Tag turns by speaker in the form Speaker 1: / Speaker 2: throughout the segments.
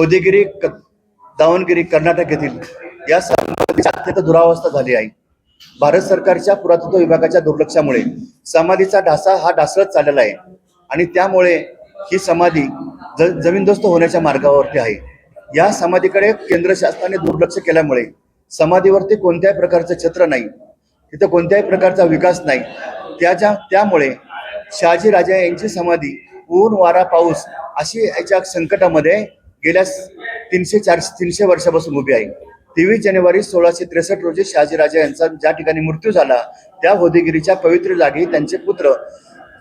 Speaker 1: होदेगिरी दावणगिरी कर्नाटक येथील या समाधीची अत्यंत दुरावस्था झाली आहे। भारत सरकारच्या पुरातत्व विभागाच्या दुर्लक्षामुळे समाधीचा ढासा हा ढासळत चाललेला आहे आणि त्यामुळे ही समाधी जमीनदोस्त होण्याच्या मार्गावरती आहे। या समाधीकडे केंद्र शासनाने दुर्लक्ष केल्यामुळे समाधीवरती कोणत्याही प्रकारचं छत्र नाही, तिथं कोणत्याही प्रकारचा विकास नाही। त्यामुळे शहाजीराजे यांची समाधी ऊन वारा पाऊस अशी याच्या संकटामध्ये गेल्या 300 वर्षापासून उभी आहे। 23 जानेवारी 1663 रोजी शहाजीराजे यांचा ज्या ठिकाणी मृत्यू झाला त्या होदेगिरीच्या पवित्र जागी त्यांचे पुत्र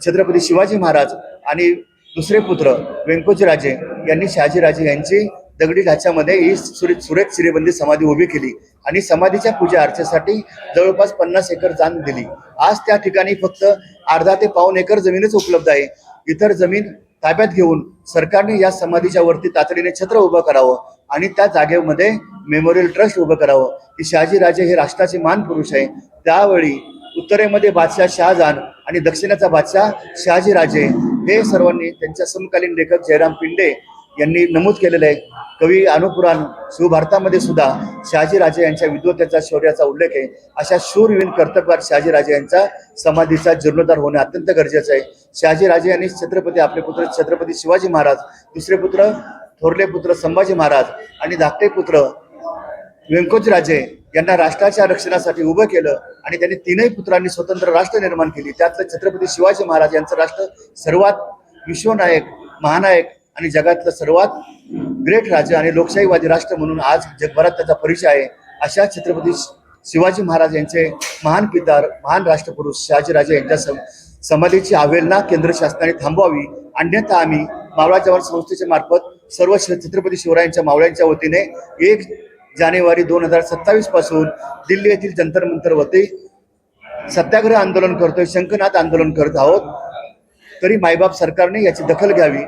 Speaker 1: छत्रपती शिवाजी महाराज आणि दुसरे पुत्र व्यंकोजीराजे यांनी शहाजीराजे यांची दगडी ढाच्यामध्ये ही सुरेख चिरेबंदी समाधी उभी केली आणि समाधीच्या पूजा अर्चेसाठी जवळपास 50 एकर जाण दिली। आज त्या ठिकाणी फक्त अर्धा ते पाऊण एकर जमीनच उपलब्ध आहे। इतर जमीन ताब्यात घेऊन सरकारने या समाधीच्या वरती तातडीने छत्र उभं करावं आणि त्या जागेमध्ये मेमोरियल ट्रस्ट उभं करावं की शहाजीराजे हे राष्ट्राचे मान पुरुष आहे। त्यावेळी उत्तरेमध्ये बादशाह शहाजहान आणि दक्षिणेचा बादशाह शहाजीराजे हे सर्वांनी त्यांच्या समकालीन लेखक जयराम पिंडे यांनी नमूद केलेलं आहे। कवी अनुपुराण शिवभारतामध्ये सुद्धा शहाजीराजे यांच्या विद्वतेचा शौर्याचा उल्लेख आहे। अशा शूरवीर कर्तबगार शहाजीराजे यांच्या समाधीचा जीर्णोद्धार होणे अत्यंत गरजेचं आहे। शहाजीराजे यांनी आपले पुत्र छत्रपती शिवाजी महाराज, दुसरे पुत्र थोरले पुत्र संभाजी महाराज आणि धाकटे पुत्र व्यंकोजीराजे यांना राष्ट्राच्या रक्षणासाठी उभं केलं आणि त्यांनी तीनही पुत्रांनी स्वतंत्र राष्ट्र निर्माण केली। त्यातलं छत्रपती शिवाजी महाराज यांचं राष्ट्र सर्वात विश्वनायक, महानायक आणि जगातलं सर्वात ग्रेट राज्य आणि लोकशाहीवादी राष्ट्र म्हणून आज जगभरात त्याचा परिचय आहे। अशा छत्रपती शिवाजी महाराज यांचे महान पिता, महान राष्ट्रपुरुष शहाजीराजे यांच्या समाधीची अवहेलना केंद्र शासनाने थांबवावी, अन्यथा आम्ही मावळा जवान संस्थेच्या मार्फत सर्व छत्रपती शिवरायांच्या मावळ्यांच्या वतीने 1 जानेवारी 2027 पासून दिल्ली येथील जंतर मंतर वरती सत्याग्रह आंदोलन करतोय, शंखनाद आंदोलन करत आहोत। तरी मायबाप सरकारने याची दखल घ्यावी।